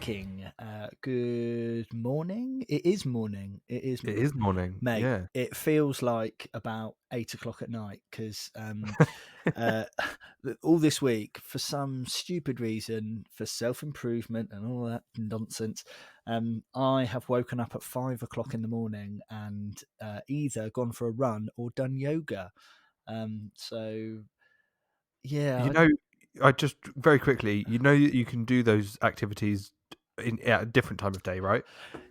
speaking. Good morning. It is morning. It is morning. Mate. Yeah. It feels like about 8 o'clock at night because uh, all this week, for some stupid reason, for self-improvement and all that nonsense, I have woken up at 5 o'clock in the morning and either gone for a run or done yoga. So yeah, You know, I just very quickly, that you can do those activities at a different time of day, right?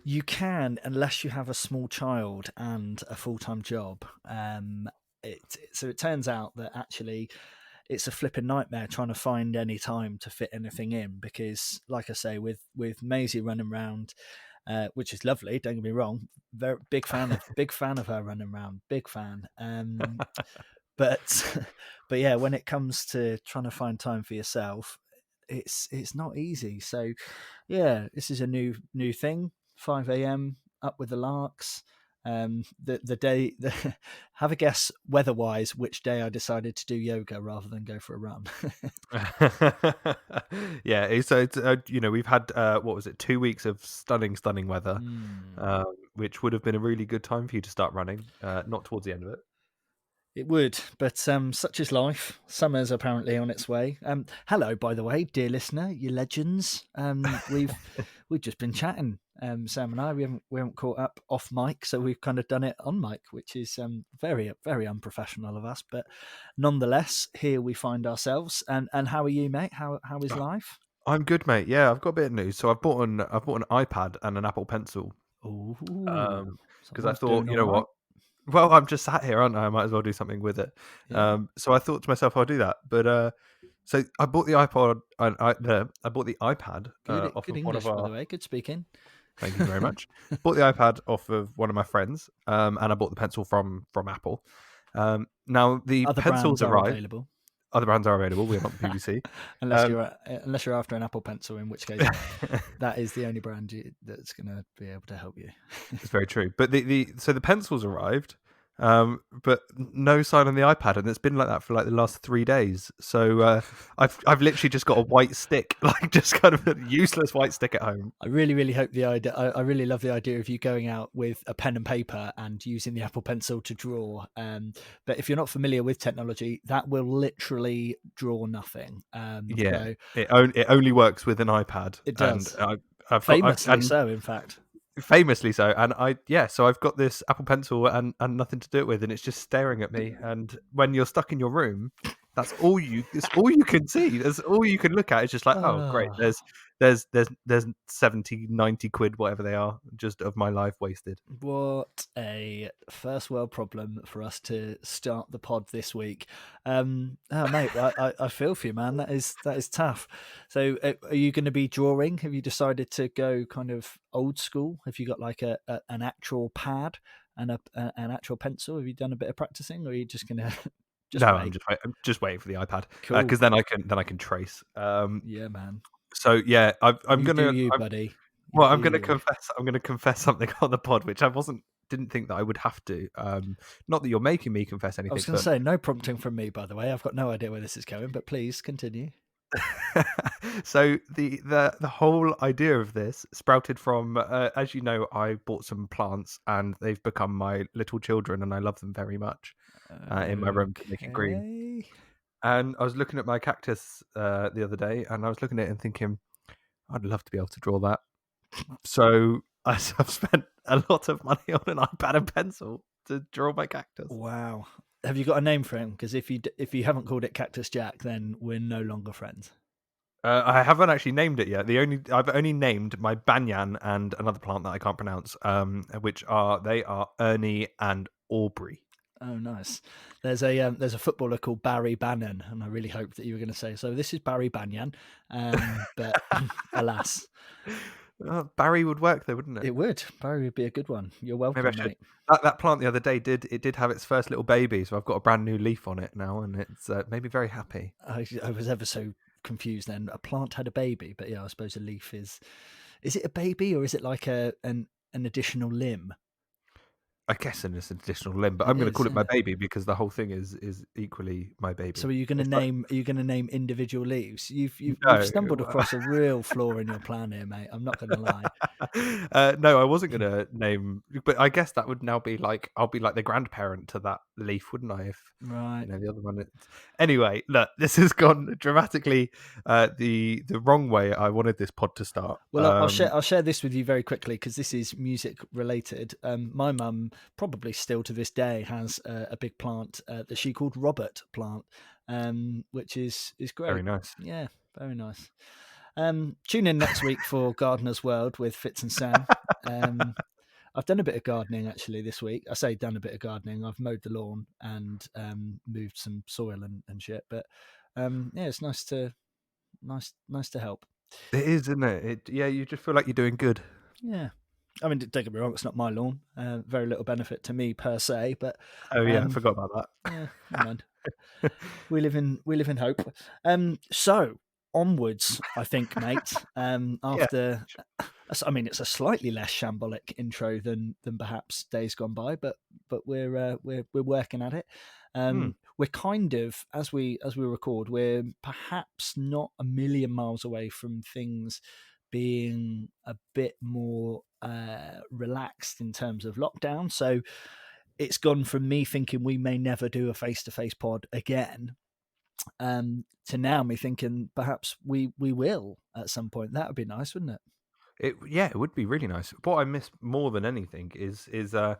you can, unless you have a small child and a full-time job. So it turns out that actually it's a flipping nightmare trying to find any time to fit anything in because, like I say, with Maisie running around, which is lovely. Don't get me wrong. Very big fan of her running around. Big fan. But but yeah, when it comes to trying to find time for yourself, it's not easy. So yeah, this is a new thing. 5 a.m. up with the larks. The day have a guess weather wise which day I decided to do yoga rather than go for a run. Yeah. So it's we've had what was it, 2 weeks of stunning weather, Mm. which would have been a really good time for you to start running. Not towards the end of it. It would, but such is life. Summer's apparently on its way. Hello, by the way, dear listener, you legends. We've just been chatting, Sam and I. We haven't caught up off mic, so we've kind of done it on mic, which is very unprofessional of us. But nonetheless, here we find ourselves. And how are you, mate? How is life? I'm good, mate. Yeah, I've got a bit of news. So I've bought an iPad and an Apple Pencil. Ooh, Because I someone's thought, doing you all know right. what? Well, I'm just sat here, aren't I? I might as well do something with it. Yeah, So I thought to myself, I'll do that. But so I bought the iPod. I bought the iPad off good of one of English, by our. the way. Good speaking. Thank you very much. Bought the iPad off of one of my friends, and I bought the pencil from Apple. Now the Other pencils brands are arrived. available. Other brands are available. We're not the BBC. unless Um, you're after an Apple Pencil, in which case that is the only brand that's going to be able to help you. It's very true. But so the pencils arrived, but no sign on the iPad, and it's been like that for like the last 3 days. So I've literally just got a white stick, like just kind of a useless white stick at home. I really hope the idea. I really love the idea of you going out with a pen and paper and using the Apple Pencil to draw. But if you're not familiar with technology, that will literally draw nothing. Yeah, So it only works with an iPad, it and does, I've famously and so, in fact. famously so, and so I've got this Apple Pencil and nothing to do it with, and it's just staring at me. And when you're stuck in your room, it's all you can see. That's all you can look at. It's just like, oh great, Oh, there's 70, 90 quid, whatever they are, just of my life wasted. what a first world problem for us to start the pod this week. Oh, mate, I feel for you, man. That is tough. So, are you going to be drawing? Have you decided to go kind of old school? Have you got like an actual pad and an actual pencil? Have you done a bit of practicing, or are you just going to No, just wait? I'm just waiting for the iPad Cool. because then I can trace. Yeah, man. So yeah, I'm You do gonna. you, buddy. You Well, do you. I'm gonna confess something on the pod, which I didn't think that I would have to. Not that you're making me confess I was anything, going to but say no prompting from me, by the way. I've got no idea where this is going, but please continue. so the whole idea of this sprouted from, as you know, I bought some plants and they've become my little children, and I love them very much in my room to make it green. Okay. And I was looking at my cactus the other day, and I was looking at it and thinking, I'd love to be able to draw that. So I've spent a lot of money on an iPad and pencil to draw my cactus. Wow. Have you got a name for him? Because if you haven't called it Cactus Jack, then we're no longer friends. I haven't actually named it yet. I've only named my banyan and another plant that I can't pronounce, which are Ernie and Aubrey. Oh, nice. There's a footballer called Barry Bannon, and I really hoped that you were going to say so. This is Barry Banyan, but alas, Barry would work though, wouldn't it? it would. Barry would be a good one. You're Maybe I welcome, should. mate. That plant the other day did have its first little baby, so I've got a brand new leaf on it now, and it's made me very happy. I was ever so confused then. A plant had a baby, but yeah, I suppose a leaf is. Is it a baby or is it like an additional limb? I guess in this additional limb, but It I'm going to is, call it my yeah. baby because the whole thing is equally my baby. So are you going to It's like, name? Are you going to name individual leaves? You've no, stumbled across a real flaw in your plan here, mate. I'm not going to lie. no, I wasn't going to name, but I guess that would now be like I'll be like the grandparent to that leaf, wouldn't I? If Right. the other one. Anyway, look, this has gone dramatically the wrong way I wanted this pod to start. Well, I'll share this with you very quickly because this is music related. My mum probably still to this day has a big plant that she called Robert plant, which is Very great. nice. Yeah, very nice. Tune in next week for Gardener's World with Fitz and Sam. I've done a bit of gardening actually this week. I say done a bit of gardening. I've mowed the lawn and moved some soil and shit. But yeah, it's nice to help. It is, isn't it? Yeah, you just feel like you're doing good. Yeah. I mean, don't get me wrong, it's not my lawn. Very little benefit to me per se, but Oh yeah, I forgot about that. yeah, never mind. We live in hope. So onwards, I think, mate. After, I mean, it's a slightly less shambolic intro than perhaps days gone by, but we're working at it. We're kind of as we record, we're perhaps not a million miles away from things being a bit more relaxed in terms of lockdown. So it's gone from me thinking we may never do a face-to-face pod again to now me thinking perhaps we will at some point. That would be nice, wouldn't it? It would be really nice. What I miss more than anything is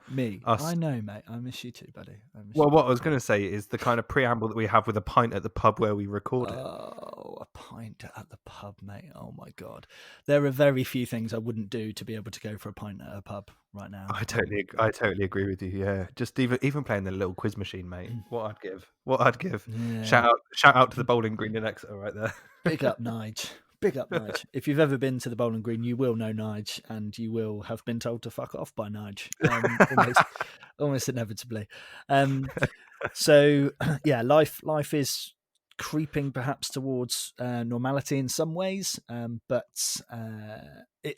Me. us. I know, mate. I miss you too, buddy. Well, what I was going to say is the kind of preamble that we have with a pint at the pub where we record it. Oh, a pint at the pub, mate. Oh my god. There are very few things I wouldn't do to be able to go for a pint at a pub right now. I totally agree with you. Yeah, just even playing the little quiz machine, mate. What I'd give. Yeah. Shout out to the Bowling Green in Exeter right there. Big up, Nige. Big up, Nige. If you've ever been to the Bowling Green, you will know Nige, and you will have been told to fuck off by Nige, almost inevitably. So, yeah, life is creeping perhaps towards normality in some ways, but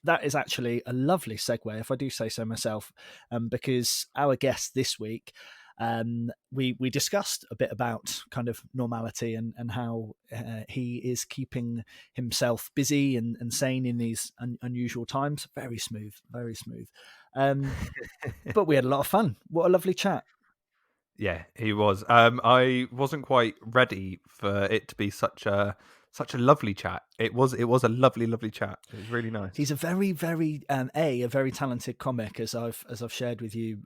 that is actually a lovely segue, if I do say so myself, because our guest this week. We discussed a bit about kind of normality and how he is keeping himself busy and sane in these unusual times. Very smooth, very smooth. But we had a lot of fun. What a lovely chat. Yeah, he was. I wasn't quite ready for it to be such a lovely chat. It was a lovely chat. It was really nice. He's a very a very talented comic, as I've shared with you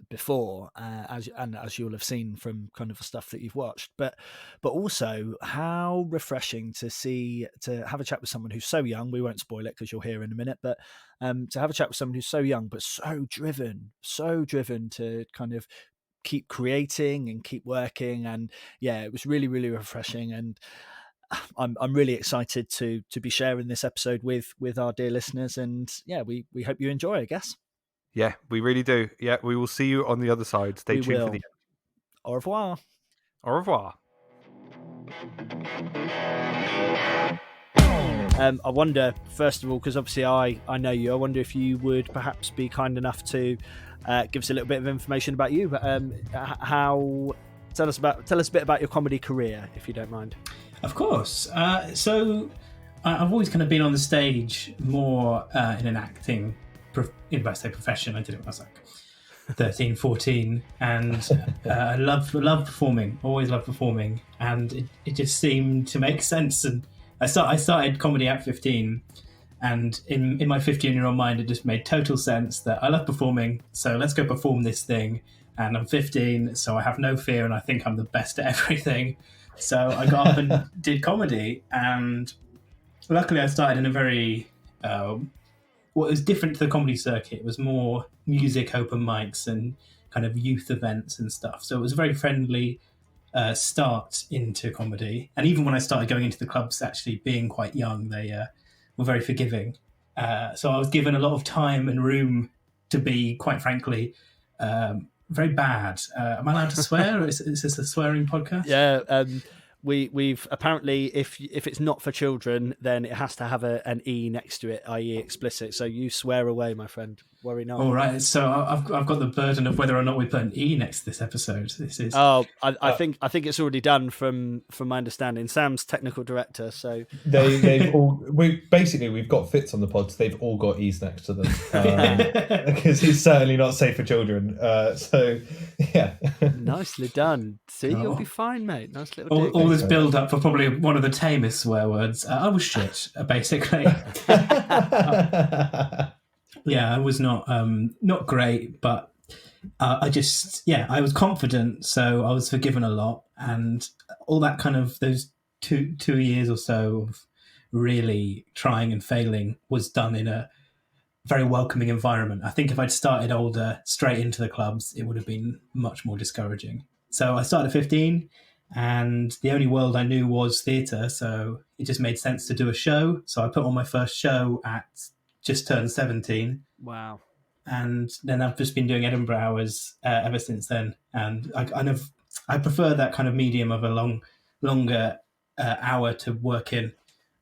before, as you'll have seen from kind of the stuff that you've watched. But also how refreshing to have a chat with someone who's so young. We won't spoil it because you'll hear in a minute. But to have a chat with someone who's so young but so driven to kind of keep creating and keep working. And yeah, it was really refreshing. And I'm really excited to be sharing this episode with our dear listeners, and yeah, we hope you enjoy, I guess. Yeah, we really do. Yeah, we will see you on the other side. Stay tuned for the end. Au revoir. Au revoir. I wonder, first of all, because obviously I know you, I wonder if you would perhaps be kind enough to give us a little bit of information about you. Tell us a bit about your comedy career, if you don't mind. Of course. So I've always kind of been on the stage more in an acting, profession. I did it when I was like 13, 14, and I love performing. Always loved performing, and it just seemed to make sense. And I started comedy at 15, and in my 15-year-old mind, it just made total sense that I love performing. So let's go perform this thing. And I'm 15, so I have no fear, and I think I'm the best at everything. So I got up and did comedy, and luckily I started in a very, it was different to the comedy circuit. It was more music, open mics, and kind of youth events and stuff. So it was a very friendly start into comedy. And even when I started going into the clubs, actually being quite young, they were very forgiving. So I was given a lot of time and room to be, quite frankly, very bad. Am I allowed to swear? Is this a swearing podcast? Yeah. We've apparently, if it's not for children, then it has to have an E next to it, i.e. explicit. So you swear away, my friend. worry not. All right, so I've got the burden of whether or not we put an E next to this episode. This is I think it's already done from my understanding. Sam's technical director, so they've all we've got Fitz on the pod, so they've all got E's next to them because he's certainly not safe for children. So yeah, nicely done. See, you'll be fine, mate. Nice little dig. all this build up for probably one of the tamest swear words. I was shit, basically. Yeah, I was not great, but I was confident, so I was forgiven a lot, and all that kind of those two years or so of really trying and failing was done in a very welcoming environment. I think if I'd started older, straight into the clubs, it would have been much more discouraging. So I started at 15, and the only world I knew was theatre, so it just made sense to do a show. So I put on my first show at just turned 17. Wow. And then I've just been doing Edinburgh hours ever since then. And I prefer that kind of medium of a longer hour to work in,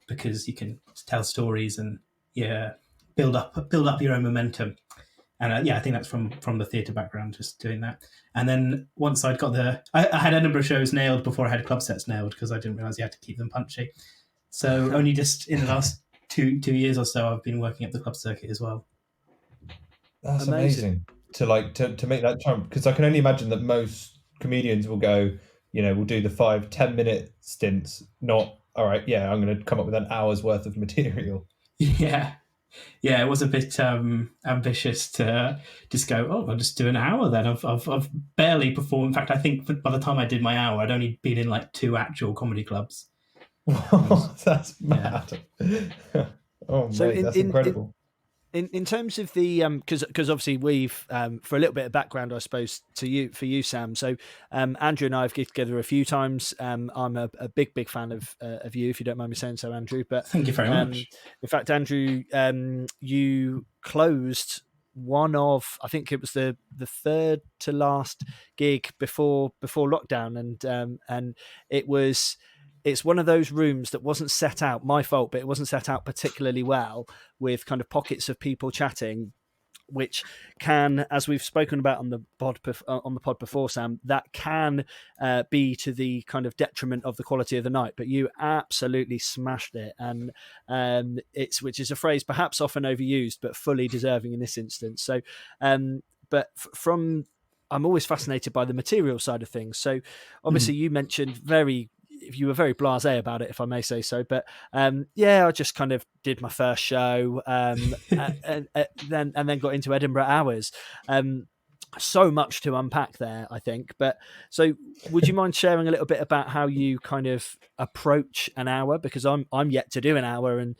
because you can tell stories and build up your own momentum. And I think that's from the theatre background, just doing that. And then once I'd got I had Edinburgh shows nailed before I had club sets nailed, because I didn't realise you had to keep them punchy. So only just in the last 2 years or so, I've been working at the club circuit as well. That's amazing to make that jump, because I can only imagine that most comedians will go, we'll do the 5-10 minute stints, not all right, I'm going to come up with an hour's worth of material. Yeah, it was a bit ambitious to just go, I'll just do an hour then. I've barely performed. In fact, I think by the time I did my hour, I'd only been in like 2 actual comedy clubs. That's mad. Oh, so mate, that's incredible. In terms of the because obviously we've for a little bit of background, I suppose, for you, Sam. So Andrew and I have gigged together a few times. I'm a big fan of you, if you don't mind me saying so, Andrew. But thank you very much. In fact, Andrew, you closed one of, I think it was the third to last gig before lockdown, and it's one of those rooms that wasn't set out, my fault, but it wasn't set out particularly well, with kind of pockets of people chatting, which can, as we've spoken about on the pod before, Sam, that can be to the kind of detriment of the quality of the night. But you absolutely smashed it, and which is a phrase perhaps often overused, but fully deserving in this instance. So, but I'm always fascinated by the material side of things. So, obviously, you mentioned you were very blasé about it, if I may say so. But I just kind of did my first show, and then got into Edinburgh hours. So much to unpack there, I think. But so, would you mind sharing a little bit about how you kind of approach an hour? Because I'm yet to do an hour, and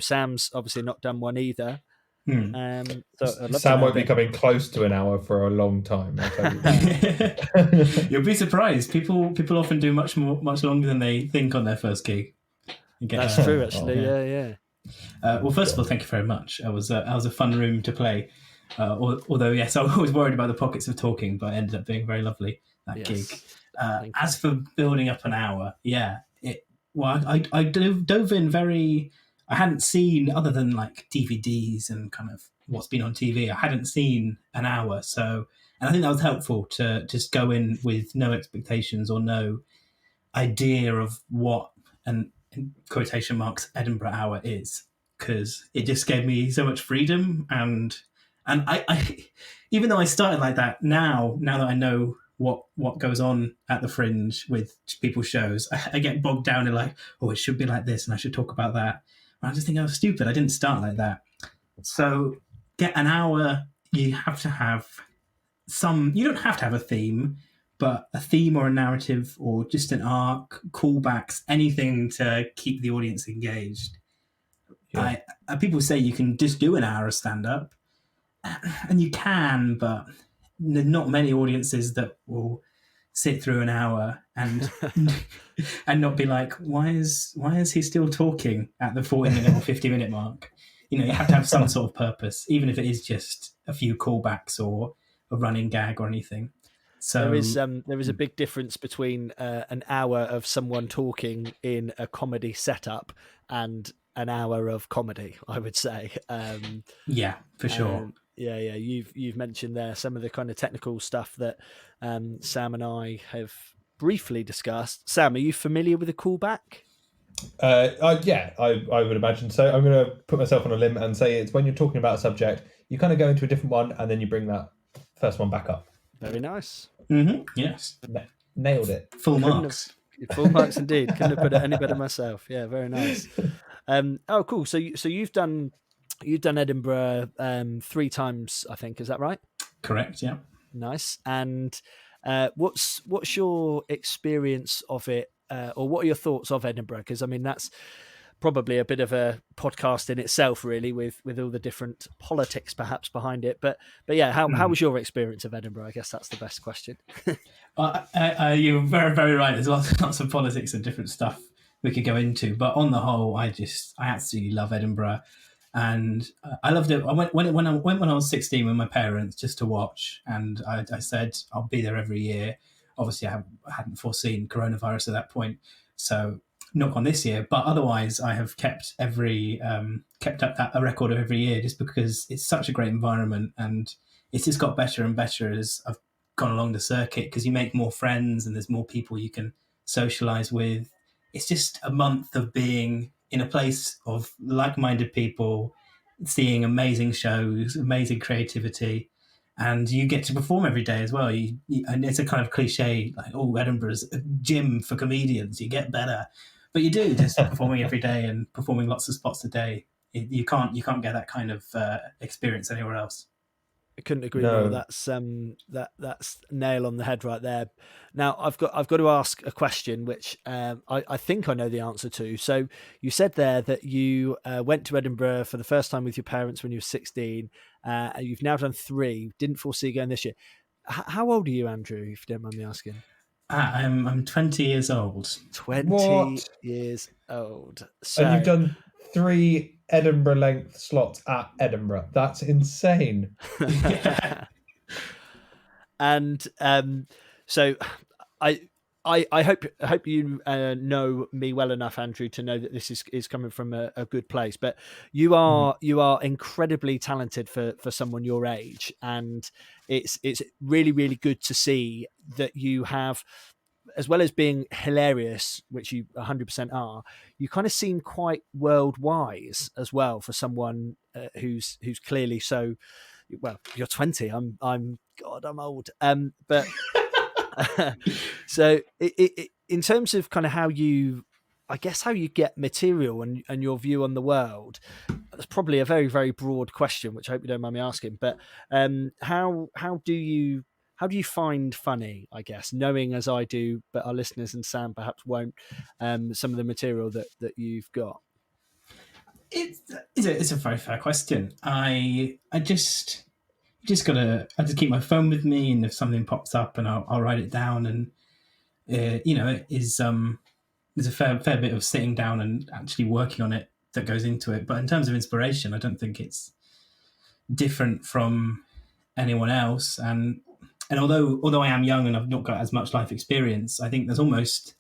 Sam's obviously not done one either. So Sam won't be coming close to an hour for a long time, I'll tell you. You'll be surprised. People often do much longer than they think on their first gig. That's true, actually. Yeah. Well, first of all, thank you very much. I was a fun room to play. Although, yes, I was always worried about the pockets of talking, but it ended up being very lovely, that gig. As for building up an hour, I dove in very... I hadn't seen, other than like DVDs and kind of what's been on TV, I hadn't seen an hour. So, and I think that was helpful to just go in with no expectations or no idea of what an, in quotation marks, Edinburgh hour is, because it just gave me so much freedom. And I even though I started like that, now that I know what goes on at the Fringe with people's shows, I get bogged down in like, it should be like this and I should talk about that. I just think I was stupid. I didn't start like that. So get an hour, you have to have you don't have to have a theme, but a theme or a narrative or just an arc, callbacks, anything to keep the audience engaged. Yeah. People say you can just do an hour of stand-up, and you can, but not many audiences that will sit through an hour and not be like, why is he still talking at the 40-minute or 50-minute mark? You have to have some sort of purpose, even if it is just a few callbacks or a running gag or anything. So there is a big difference between an hour of someone talking in a comedy setup and an hour of comedy, I would say. Yeah, for sure. Yeah, yeah. You've mentioned there some of the kind of technical stuff that Sam and I have briefly discussed. Sam, are you familiar with a callback? I would imagine so. I'm going to put myself on a limb and say it's when you're talking about a subject, you kind of go into a different one and then you bring that first one back up. Very nice. Yes. Nailed it. Full Couldn't marks. Full marks indeed. Couldn't have put it any better myself. Yeah, very nice. Oh, cool. So you've done Edinburgh 3 times, I think. Is that right? Correct. Yeah. Nice. And what's your experience of it, or what are your thoughts of Edinburgh? Because I mean, that's probably a bit of a podcast in itself, really, with all the different politics perhaps behind it. But yeah, how was your experience of Edinburgh? I guess that's the best question. You're very, very right. There's lots of politics and different stuff we could go into, but on the whole, I absolutely love Edinburgh, and I loved it. I went when I was 16 with my parents just to watch, and I said I'll be there every year. Obviously, I hadn't foreseen coronavirus at that point, so knock on this year. But otherwise, I have kept up a record of every year, just because it's such a great environment, and it's just got better and better as I've gone along the circuit, because you make more friends and there's more people you can socialize with. It's just a month of being in a place of like-minded people, seeing amazing shows, amazing creativity, and you get to perform every day as well. And it's a kind of cliche, like, oh, Edinburgh's a gym for comedians, you get better. But you do, just performing every day and performing lots of spots a day. You can't get that kind of experience anywhere else. I couldn't agree more. That's that's nail on the head right there. Now I've got to ask a question which I think I know the answer to. So you said there that you went to Edinburgh for the first time with your parents when you were 16. And you've now done 3. Didn't foresee going this year. How old are you, Andrew? If you don't mind me asking. I'm 20 years old. 20 years old. So, and you've done 3 Edinburgh length slots at Edinburgh. That's insane. And so I hope you know me well enough, Andrew, to know that this is coming from a good place. But you are incredibly talented for someone your age, and it's really, really good to see that you have, as well as being hilarious, which you 100% are, you kind of seem quite world wise as well for someone who's clearly so. Well, you're 20. I'm God, I'm old. But so in terms of kind of how you get material and your view on the world, that's probably a very, very broad question, which I hope you don't mind me asking. But how do you find funny, I guess, knowing as I do, but our listeners and Sam perhaps won't, some of the material that you've got? It's a very fair question. I just keep my phone with me, and if something pops up, and I'll write it down. And it is there's a fair bit of sitting down and actually working on it that goes into it. But in terms of inspiration, I don't think it's different from anyone else. And although I am young and I've not got as much life experience, I think there's almost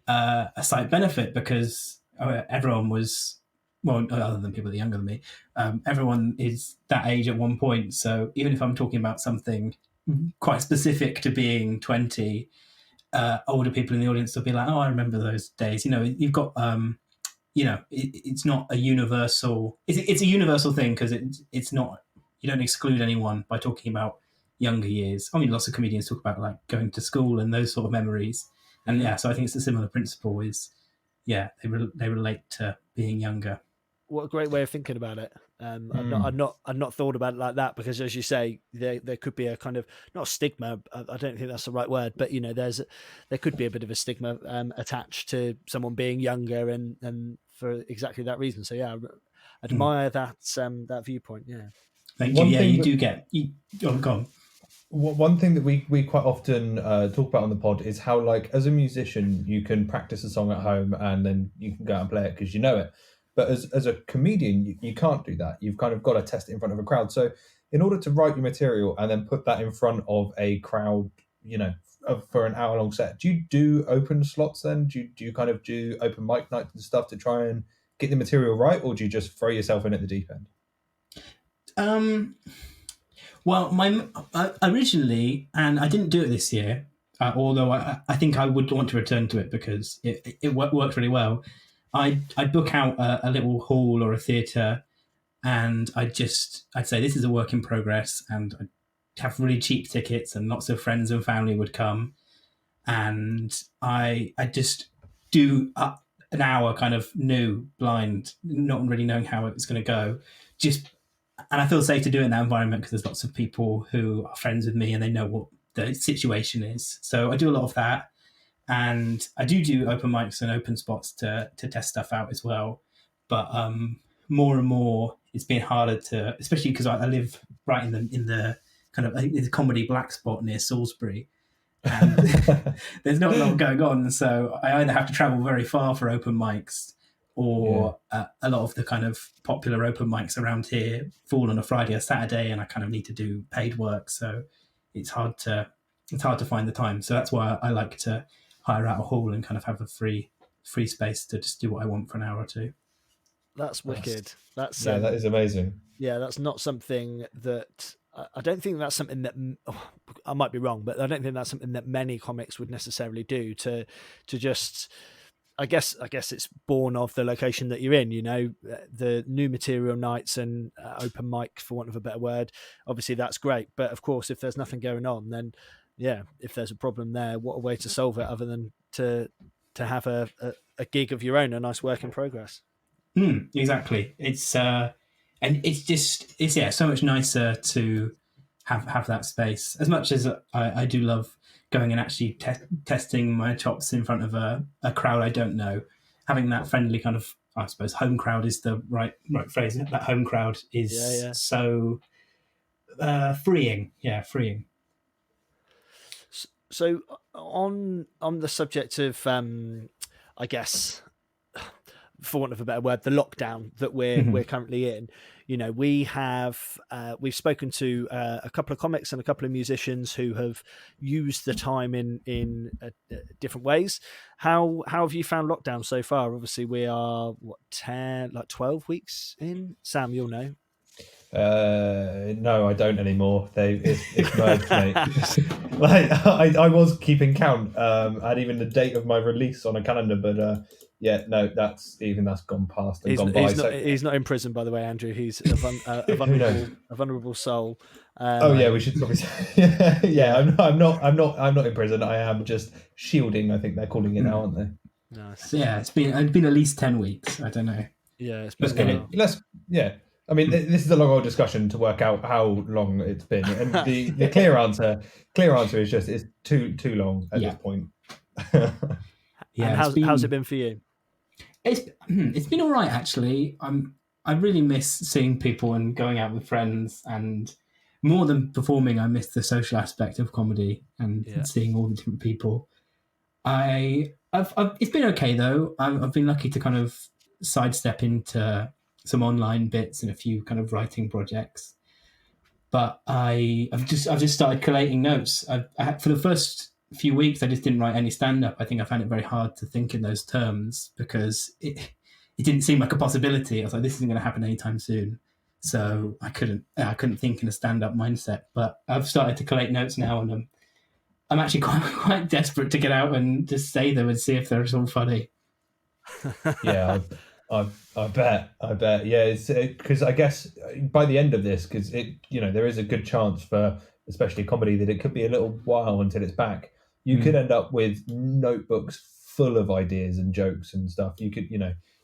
a slight benefit, because everyone was, well, other than people that are younger than me, everyone is that age at one point. So even if I'm talking about something quite specific to being 20, older people in the audience will be like, oh, I remember those days. You've got, it's not a universal, it's a universal thing, because it's not, you don't exclude anyone by talking about younger years. I mean, lots of comedians talk about like going to school and those sort of memories. And yeah, so I think it's a similar principle, is, yeah, they relate to being younger. What a great way of thinking about it. I've not thought about it like that, because, as you say, there could be a kind of, not stigma, I don't think that's the right word, but there could be a bit of a stigma attached to someone being younger, and for exactly that reason. So yeah, I admire that viewpoint. Yeah, thank you. Yeah, you do get. Go on. One thing that we quite often talk about on the pod is how, like, as a musician, you can practice a song at home and then you can go out and play it because you know it. But as a comedian, you can't do that. You've kind of got to test it in front of a crowd. So in order to write your material and then put that in front of a crowd, for an hour-long set, do you do open slots then? Do you kind of do open mic nights and stuff to try and get the material right, or do you just throw yourself in at the deep end? Well, originally, and I didn't do it this year, although I think I would want to return to it because it worked really well. I'd book out a little hall or a theatre, and I'd say this is a work in progress, and I'd have really cheap tickets, and lots of friends and family would come, and I just do an hour kind of new blind, not really knowing how it was going to go, just. And I feel safe to do it in that environment because there's lots of people who are friends with me and they know what the situation is. So I do a lot of that, and I do open mics and open spots to test stuff out as well. But more and more, it's been harder to, especially because I live right in the kind of the comedy black spot near Salisbury, and there's not a lot going on. So I either have to travel very far for open mics, or a lot of the kind of popular open mics around here fall on a Friday or Saturday, and I kind of need to do paid work. So it's hard to find the time. So that's why I like to hire out a hall and kind of have a free space to just do what I want for an hour or two. That's wicked. That's that is amazing. Yeah, that's not something that I don't think that's something that I might be wrong, but I don't think that's something that many comics would necessarily do to just. I guess it's born of the location that you're in, you know, the new material nights and open mic, for want of a better word. Obviously, that's great. But of course, if there's nothing going on, then if there's a problem there, what a way to solve it other than to have a gig of your own, a nice work in progress. Exactly. It's and it's so much nicer to have that space. As much as I do love going and actually testing my chops in front of a crowd I don't know, having that friendly kind of, I suppose, home crowd is the right phrase. That home crowd is so freeing. Yeah, freeing. So on the subject of, I guess, for want of a better word, the lockdown that we're currently in, you know, we've spoken to a couple of comics and a couple of musicians who have used the time in different ways. How have you found lockdown so far? Obviously, we are 12 weeks in. Sam, you'll know. No, I don't anymore. It's merged, mate. Like I was keeping count, and even the date of my release on a calendar, but that's gone past and gone by. He's not in prison, by the way, Andrew. He's a vulnerable soul. We should probably say. I'm not in prison. I am just shielding. I think they're calling it now, aren't they? Nice. Yeah, it's been at least 10 weeks. I don't know. Yeah, it's been I mean, this is a long old discussion to work out how long it's been, and the clear answer is just it's too long at this point. And how's it been for you? It's been all right, actually. I really miss seeing people and going out with friends, and more than performing, I miss the social aspect of comedy and seeing all the different people. It's been okay though. I've been lucky to kind of sidestep into some online bits and a few kind of writing projects, but I've just started collating notes. For the first few weeks, I just didn't write any stand-up. I think I found it very hard to think in those terms because it didn't seem like a possibility. I was like, this isn't going to happen anytime soon, so I couldn't think in a stand-up mindset. But I've started to collate notes now, and I'm actually quite desperate to get out and just say them and see if they're all funny. Yeah. I bet. Yeah, it's because I guess by the end of this, because there is a good chance for especially comedy that it could be a little while until it's back. You could end up with notebooks full of ideas and jokes and stuff. You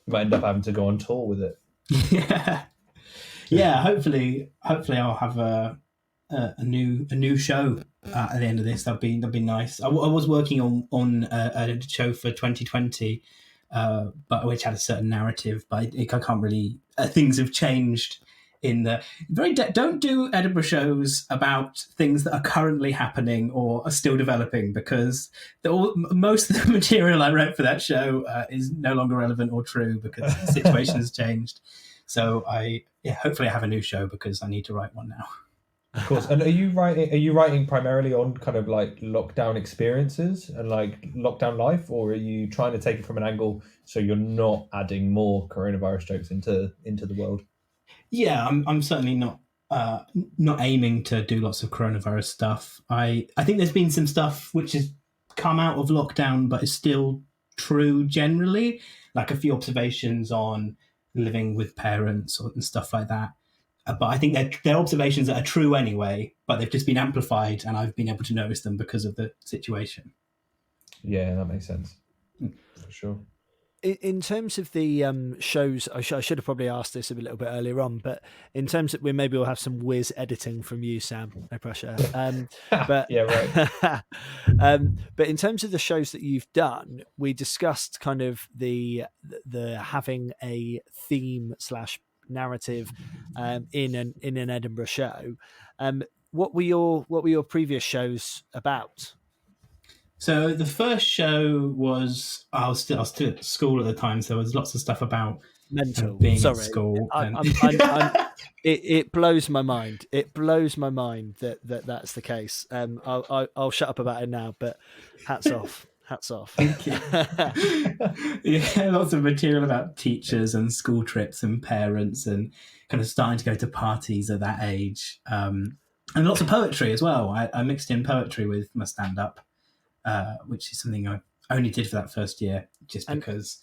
might end up having to go on tour with it. Yeah. Hopefully I'll have a new show at the end of this. That'd be nice. I was working on a show for 2020. But which had a certain narrative, but I can't really. Things have changed in the don't do Edinburgh shows about things that are currently happening or are still developing, because most of the material I wrote for that show is no longer relevant or true because the situation has changed. So hopefully I have a new show because I need to write one now. Of course. And are you writing primarily on kind of like lockdown experiences and like lockdown life, or are you trying to take it from an angle so you're not adding more coronavirus jokes into the world? Yeah, I'm certainly not not aiming to do lots of coronavirus stuff. I think there's been some stuff which has come out of lockdown but is still true generally, like a few observations on living with parents and stuff like that. But I think they're observations that are true anyway, but they've just been amplified, and I've been able to notice them because of the situation. Yeah, that makes sense. For sure. In terms of the shows, I should have probably asked this a little bit earlier on, but in terms of maybe we'll have some whiz editing from you, Sam. No pressure. But yeah, right. But in terms of the shows that you've done, we discussed kind of the having a theme / narrative in an Edinburgh show. What were your previous shows about? So the first show was I was still at school at the time, so there was lots of stuff about mental being at school. It blows my mind. It blows my mind that's the case. I'll shut up about it now. But hats off. Thank you. Yeah, lots of material about teachers and school trips and parents and kind of starting to go to parties at that age, and lots of poetry as well. I mixed in poetry with my stand-up. Which is something I only did for that first year, because.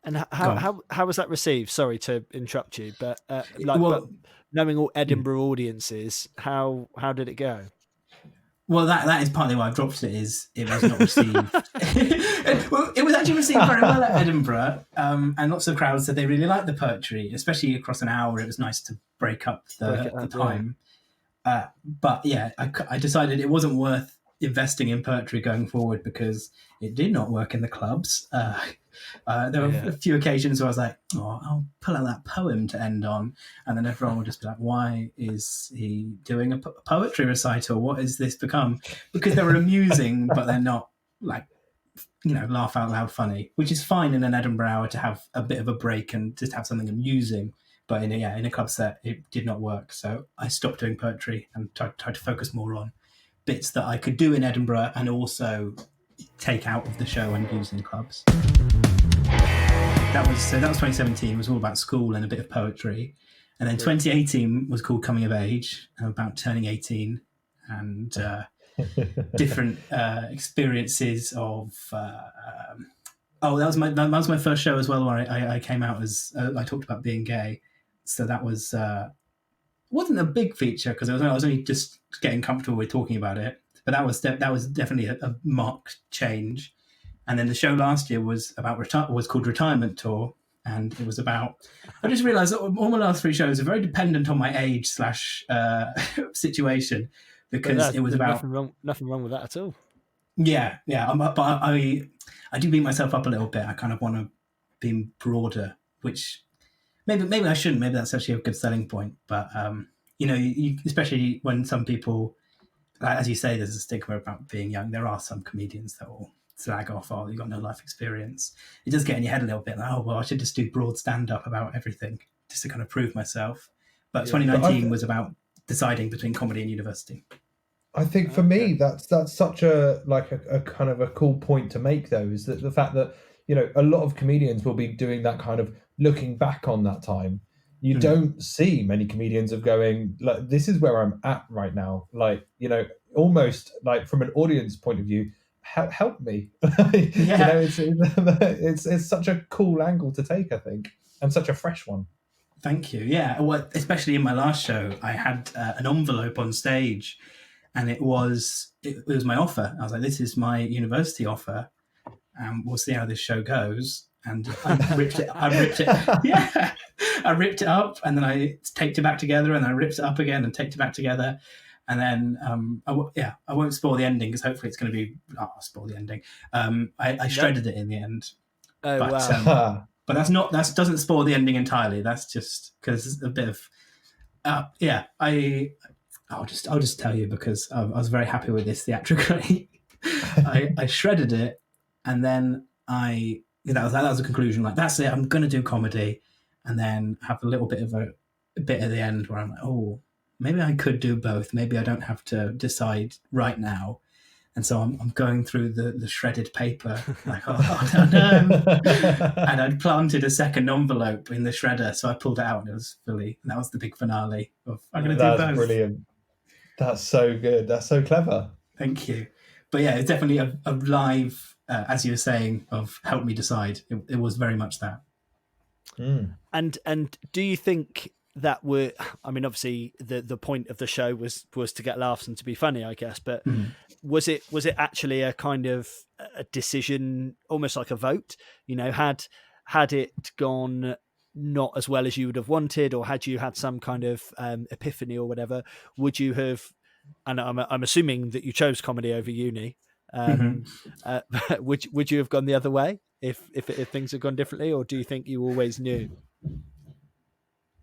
And how was that received? Sorry to interrupt you, but but knowing all Edinburgh audiences, how did it go? Well, that is partly why I dropped it. Is it was not received. Well, it was actually received very well at Edinburgh, and lots of crowds said they really liked the poetry, especially across an hour. It was nice to break up the time. Yeah. But yeah, I decided it wasn't worth investing in poetry going forward because it did not work in the clubs. There were a few occasions where I was like, oh, I'll pull out that poem to end on, and then everyone would just be like, why is he doing a poetry recital? What has this become? Because they were amusing, but they're not like, laugh out loud funny, which is fine in an Edinburgh hour to have a bit of a break and just have something amusing. But in a club set, it did not work. So I stopped doing poetry and tried to focus more on bits that I could do in Edinburgh and also take out of the show and use in clubs. That was 2017. It was all about school and a bit of poetry. And then 2018 was called Coming of Age, about turning 18 and different experiences of. That was my first show as well, where I came out as I talked about being gay. So that was. Wasn't a big feature because I was only just getting comfortable with talking about it, but that was definitely a marked change. And then the show last year was called Retirement Tour, and it was about. I just realised that all my last 3 shows are very dependent on my age / situation because it was about nothing wrong with that at all. Yeah. But I do beat myself up a little bit. I kind of want to be broader, which. Maybe I shouldn't. Maybe that's actually a good selling point. But you, especially when some people, as you say, there's a stigma about being young. There are some comedians that will slag off, "Oh, you've got no life experience." It does get in your head a little bit. Like, oh well, I should just do broad stand up about everything just to kind of prove myself. But 2019 was about deciding between comedy and university. I think for me, that's such a kind of a cool point to make, though, is that the fact that a lot of comedians will be doing that kind of looking back on that time. You don't see many comedians of going like, this is where I'm at right now. Like, almost like from an audience point of view, help me. It's such a cool angle to take, I think, and such a fresh one. Thank you. Yeah. Well, especially in my last show, I had an envelope on stage, and it was my offer. I was like, this is my university offer. We'll see how this show goes. And I ripped it. Yeah, I ripped it up, and then I taped it back together, and I ripped it up again and taped it back together. And then, I won't spoil the ending because hopefully it's going to be. I'll spoil the ending. I shredded it in the end. Oh, but, wow! But that doesn't spoil the ending entirely. That's just because it's a bit of. I'll just tell you because I was very happy with this theatrically. I shredded it, and then that was a conclusion. Like, that's it. I'm going to do comedy, and then have a little bit of a bit at the end where I'm like, oh, maybe I could do both. Maybe I don't have to decide right now. And so I'm going through the shredded paper, like, oh no. And I'd planted a second envelope in the shredder, so I pulled it out and it was fully. And that was the big finale of I'm going to do both. That's brilliant. That's so good. That's so clever. Thank you. But yeah, it's definitely a live, as you were saying, of help me decide. It was very much that. And do you think that I mean, obviously the point of the show was to get laughs and to be funny, I guess, but was it actually a kind of a decision, almost like a vote, you know, had it gone not as well as you would have wanted, or had you had some kind of epiphany or whatever, would you have, and I'm assuming that you chose comedy over uni, would you have gone the other way if things had gone differently, or do you think you always knew?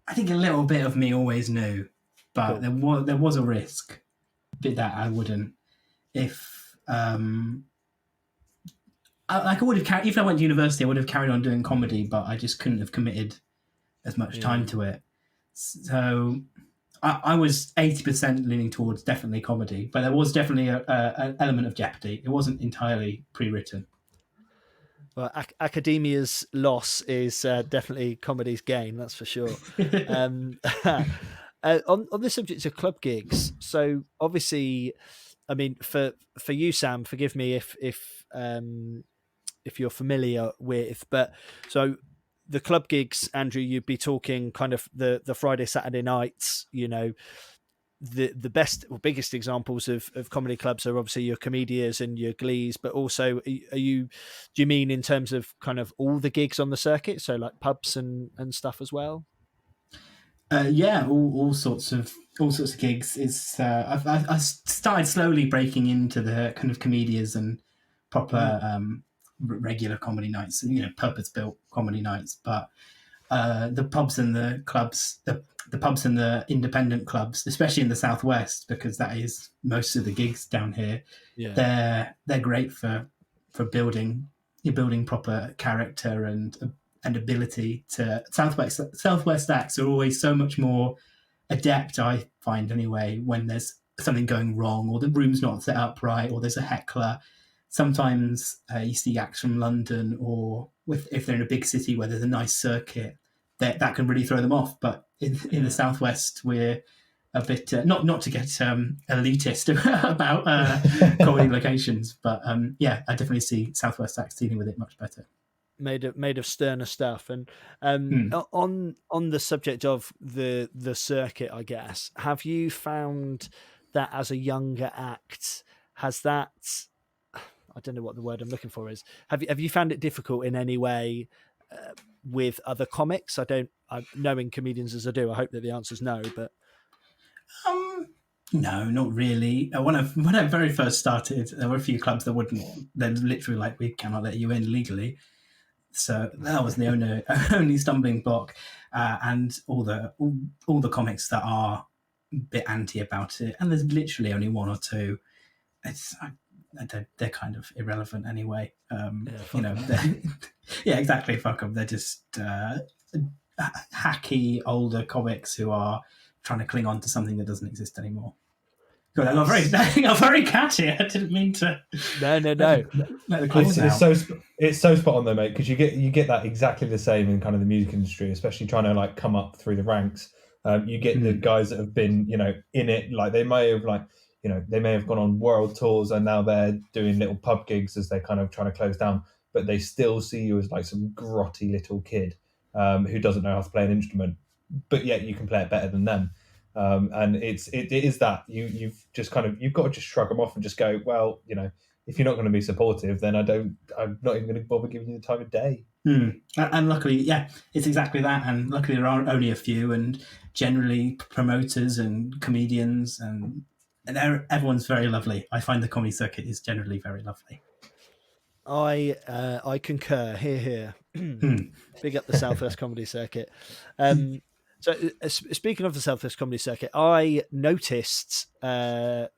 I think a little bit of me always knew, but cool. there was a risk that I wouldn't. If I would have carried, even if I went to university, I would have carried on doing comedy, but I just couldn't have committed as much time to it. So I was 80% leaning towards definitely comedy, but there was definitely an element of jeopardy. It wasn't entirely pre-written. Well, academia's loss is definitely comedy's gain, that's for sure. On the subject of club gigs, so obviously, I mean, for you, Sam, forgive me if you're familiar with, but so the club gigs, Andrew, you'd be talking kind of the Friday, Saturday nights, you know. The best or biggest examples of comedy clubs are obviously your Comedians and your Glees, but also do you mean in terms of kind of all the gigs on the circuit, so like pubs and stuff as well? Yeah, all sorts of gigs. It's I started slowly breaking into the kind of Comedians and proper regular comedy nights, you know, purpose-built comedy nights, but the pubs and the clubs, the pubs and the independent clubs, especially in the Southwest, because that is most of the gigs down here. Yeah. They're great for building proper character and ability to. Southwest acts are always so much more adept, I find anyway, when there's something going wrong or the room's not set up right or there's a heckler. Sometimes you see acts from London, or if they're in a big city where there's a nice circuit, that can really throw them off. But in the Southwest, we're a bit not to get elitist about comedy locations, but yeah, I definitely see Southwest acts dealing with it much better. Made of sterner stuff. And on the subject of the circuit, I guess, have you found that as a younger act, has that, I don't know what the word I'm looking for is, have you found it difficult in any way with other comics? Knowing comedians as I do, I hope that the answer is no, but no, not really. When I very first started, there were a few clubs that they're literally like, we cannot let you in legally. So that was the only stumbling block, and all the comics that are a bit anti about it, and there's literally only one or two. They're kind of irrelevant anyway. You know, yeah, exactly. Fuck them. They're just hacky older comics who are trying to cling on to something that doesn't exist anymore. God, I got very catty. I didn't mean to. No. It's so spot on though, mate. Because you get that exactly the same in kind of the music industry, especially trying to like come up through the ranks. You get the guys that have been, you know, in it. Like they may have gone on world tours and now they're doing little pub gigs as they're kind of trying to close down. But they still see you as like some grotty little kid who doesn't know how to play an instrument, but yet you can play it better than them. And it is that you've got to just shrug them off and just go, well, you know, if you're not going to be supportive, then I'm not even going to bother giving you the time of day. And luckily, yeah, it's exactly that. And luckily there are only a few, and generally promoters and comedians and everyone's very lovely. I find the comedy circuit is generally very lovely. I concur. Here. Big up the Southwest comedy circuit. So speaking of the Southwest comedy circuit, I noticed very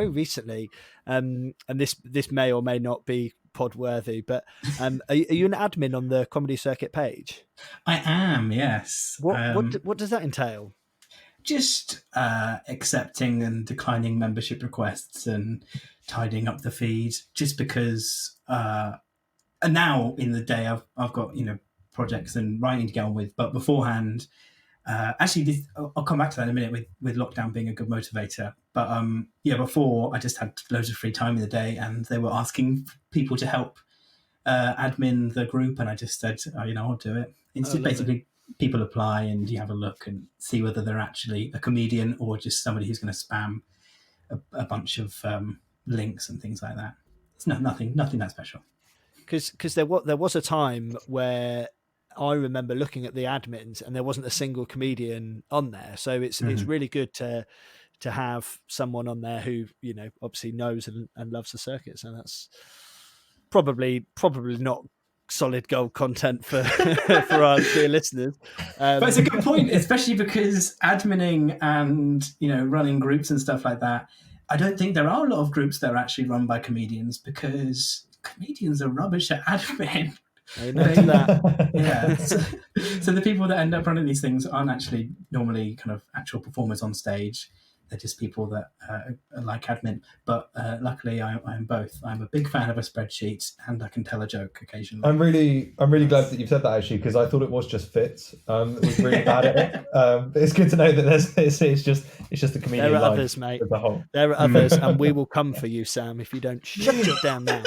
recently, and this may or may not be pod worthy, but are you an admin on the comedy circuit page? I am, yes. What does that entail? Just accepting and declining membership requests and tidying up the feed, just because. And now in the day, I've got projects and writing to get on with, but beforehand. Actually, I'll come back to that in a minute with lockdown being a good motivator. But before I just had loads of free time in the day, and they were asking people to help admin the group, and I just said, I'll do it. It's just basically people apply, and you have a look and see whether they're actually a comedian or just somebody who's going to spam a bunch of links and things like that. It's nothing that special. Because there was a time where I remember looking at the admins and there wasn't a single comedian on there. So it's really good to have someone on there who, obviously knows and loves the circuit. So that's probably not solid gold content for our dear listeners. But it's a good point, especially because adminning and, running groups and stuff like that, I don't think there are a lot of groups that are actually run by comedians, because comedians are rubbish at admin. Amen to that. Yeah. So the people that end up running these things aren't actually normally kind of actual performers on stage. They're just people that are like admin. But luckily, I'm both. I'm a big fan of a spreadsheet, and I can tell a joke occasionally. I'm really glad that you've said that, actually, because I thought it was just Fitz. It was really bad at it. But it's good to know that it's just the comedian. There are others, mate. As a whole. There are others, and we will come for you, Sam, if you don't shut it down now.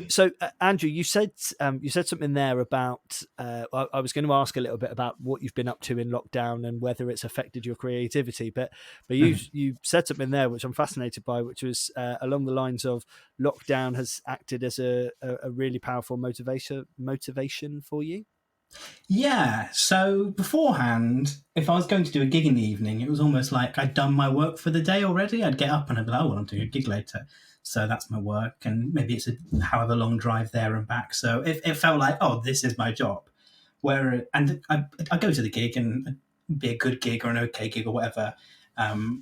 So Andrew, you said something there about I was going to ask a little bit about what you've been up to in lockdown and whether it's affected your creativity, but you said something there which I'm fascinated by, which was along the lines of lockdown has acted as a really powerful motivation for you. Yeah, so beforehand, if I was going to do a gig in the evening, it was almost like I'd done my work for the day already. I'd get up and I'd be like, I'm doing a gig later. So that's my work. And maybe it's a however long drive there and back. So it felt like, this is my job. And I go to the gig and be a good gig or an okay gig or whatever.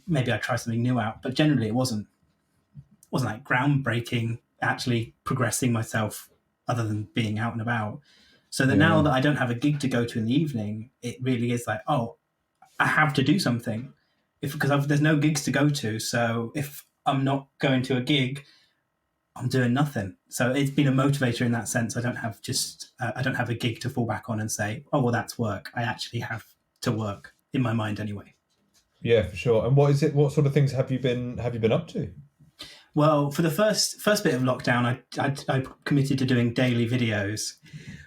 Maybe I try something new out. But generally it wasn't like groundbreaking, actually progressing myself other than being out and about. So that now that I don't have a gig to go to in the evening, it really is like, I have to do something, because there's no gigs to go to. So if I'm not going to a gig, I'm doing nothing. So it's been a motivator in that sense. I don't have a gig to fall back on and say, that's work. I actually have to work, in my mind anyway. Yeah, for sure. And what is it? What sort of things have you been up to? Well, for the first bit of lockdown, I committed to doing daily videos,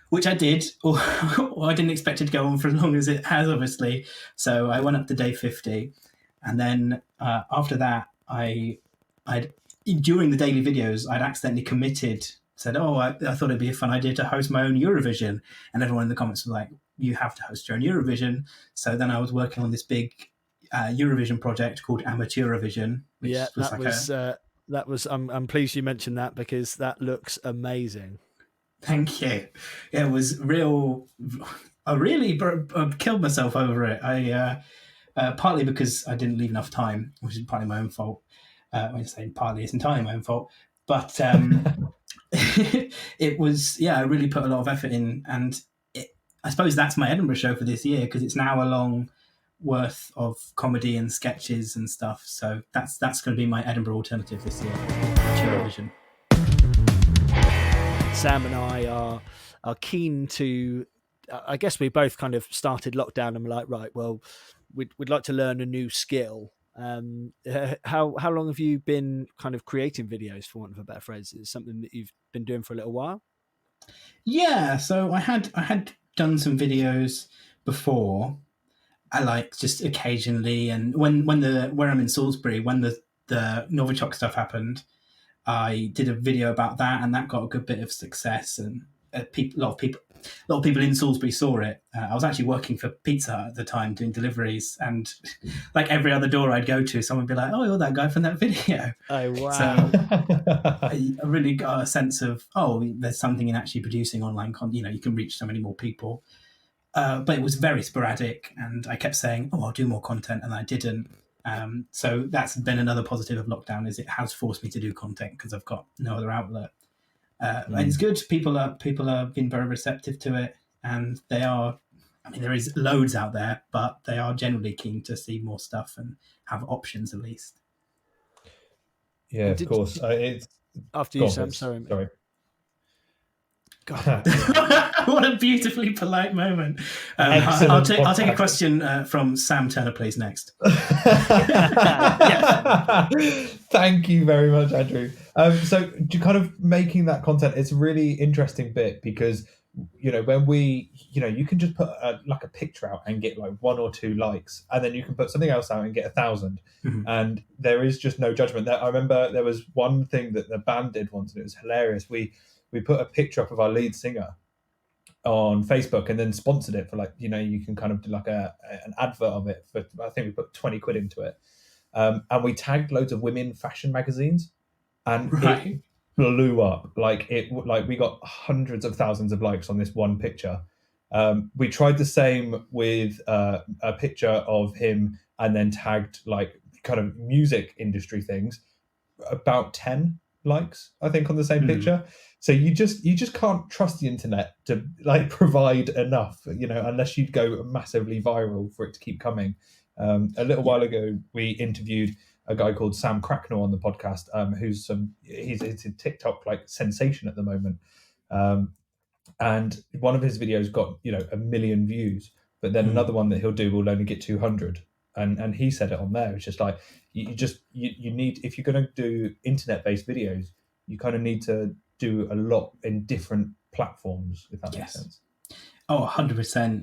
which I did, or I didn't expect it to go on for as long as it has, obviously. So I went up to day 50. And then after that, during the daily videos, I'd accidentally said, I thought it'd be a fun idea to host my own Eurovision. And everyone in the comments was like, you have to host your own Eurovision. So then I was working on this big Eurovision project called Amateuravision. Yeah, that was. I'm pleased you mentioned that, because that looks amazing. Thank you. It was real. I really killed myself over it. I partly because I didn't leave enough time, which is partly my own fault. When I say partly, it's entirely my own fault. But it was, I really put a lot of effort in, and I suppose that's my Edinburgh show for this year, because it's now a long worth of comedy and sketches and stuff. So that's going to be my Edinburgh alternative this year, Eurovision. Sam and I are keen to. I guess we both kind of started lockdown and we're like, right, well, we'd like to learn a new skill. How long have you been kind of creating videos, for want of a better phrase? Is it something that you've been doing for a little while? Yeah, so I had done some videos before. I like just occasionally, and where I'm in Salisbury, when the Novichok stuff happened, I did a video about that, and that got a good bit of success, and a lot of people in Salisbury saw it. I was actually working for Pizza Hut at the time, doing deliveries, and like every other door I'd go to, someone would be like, "Oh, you're that guy from that video." Oh, wow! So I really got a sense of, there's something in actually producing online content. You can reach so many more people. But it was very sporadic, and I kept saying, I'll do more content, and I didn't. So that's been another positive of lockdown, is it has forced me to do content because I've got no other outlet. And it's good. People have been very receptive to it, and they are. I mean, there is loads out there, but they are generally keen to see more stuff and have options at least. Yeah, of course. It's after go you, on, Sam. please. Sorry, mate. Sorry. God. What a beautifully polite moment. Excellent I'll take a podcast. question from Sam Turner, please, next. Thank you very much, Andrew. So kind of making that content, it's a really interesting bit because, when we, you can just put a picture out and get like 1 or 2 likes, and then you can put something else out and get 1,000. Mhm. And there is just no judgment. I remember there was one thing that the band did once, and it was hilarious. We put a picture up of our lead singer on Facebook and then sponsored it for you can kind of do like an advert of it for, I think we put 20 quid into it. And we tagged loads of women fashion magazines, and Right. it blew up. We got hundreds of thousands of likes on this one picture. We tried the same with a picture of him and then tagged like kind of music industry things, about 10 likes, I think, on the same picture. So you just can't trust the internet to like provide enough, unless you'd go massively viral for it to keep coming. A little while ago, we interviewed a guy called Sam Cracknell on the podcast, he's a TikTok like sensation at the moment. And one of his videos got 1 million views, but then another one that he'll do will only get 200. And he said it on there. It's just like you need, if you're going to do internet-based videos, you kind of need to do a lot in different platforms, if that makes sense. Oh, 100%.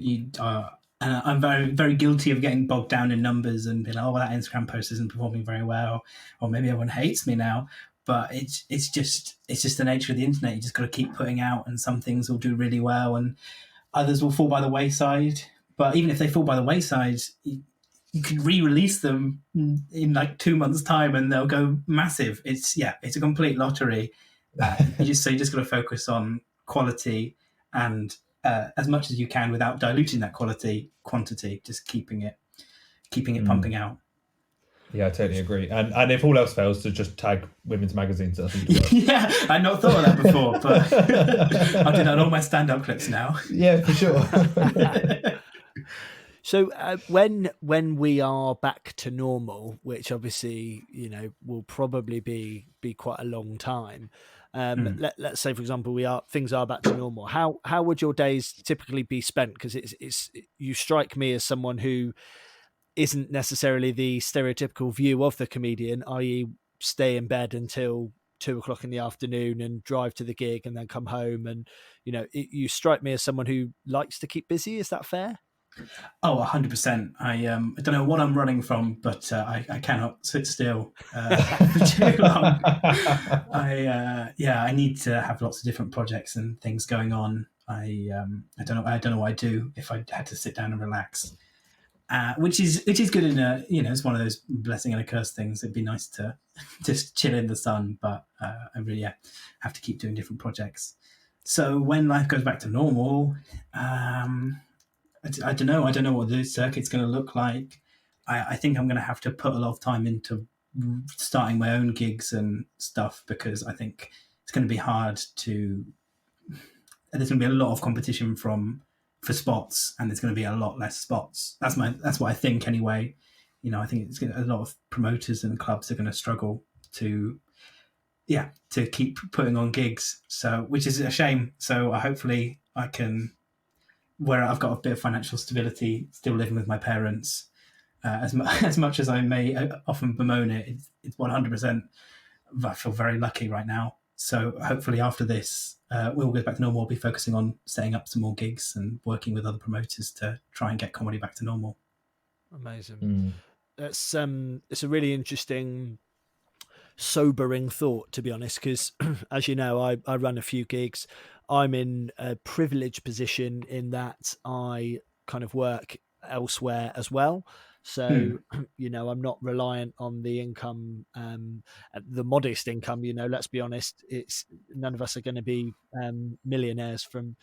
And I'm very, very guilty of getting bogged down in numbers and being like, oh, well, that Instagram post isn't performing very well, or maybe everyone hates me now. But it's just the nature of the internet. You just got to keep putting out, and some things will do really well, and others will fall by the wayside. But even if they fall by the wayside, you can re-release them in like 2 months' time, and they'll go massive. It's a complete lottery. You just got to focus on quality and as much as you can without diluting that quantity, just keeping it pumping out. Yeah, I totally agree. And if all else fails, to just tag women's magazines. I think Yeah, I'd not thought of that before, but I'll do that on all my stand-up clips now. Yeah, for sure. So when we are back to normal, which obviously will probably be quite a long time. Let's say, for example, things are back to normal. How would your days typically be spent? Because you strike me as someone who isn't necessarily the stereotypical view of the comedian, i.e., stay in bed until 2:00 in the afternoon and drive to the gig and then come home. And you strike me as someone who likes to keep busy. Is that fair? Oh, 100%. I don't know what I'm running from, but I cannot sit still for too long. I need to have lots of different projects and things going on. I don't know what I'd do if I had to sit down and relax. Which is good in it's one of those blessing and a curse things. It'd be nice to just chill in the sun, but I really have to keep doing different projects. So when life goes back to normal, I don't know. I don't know what the circuit's going to look like. I think I'm going to have to put a lot of time into starting my own gigs and stuff, because I think it's going to be hard to. There's going to be a lot of competition for spots, and there's going to be a lot less spots. That's what I think anyway. I think it's a lot of promoters and clubs are going to struggle to keep putting on gigs. So, which is a shame. So hopefully I can, where I've got a bit of financial stability, still living with my parents. As much as I may often bemoan it, it's 100%. I feel very lucky right now. So hopefully after this, we'll go back to normal. We'll be focusing on setting up some more gigs and working with other promoters to try and get comedy back to normal. Amazing. That's it's a really interesting, sobering thought, to be honest, because as you know, I run a few gigs. I'm in a privileged position in that I kind of work elsewhere as well. So, I'm not reliant on the income, the modest income, let's be honest, none of us are going to be millionaires from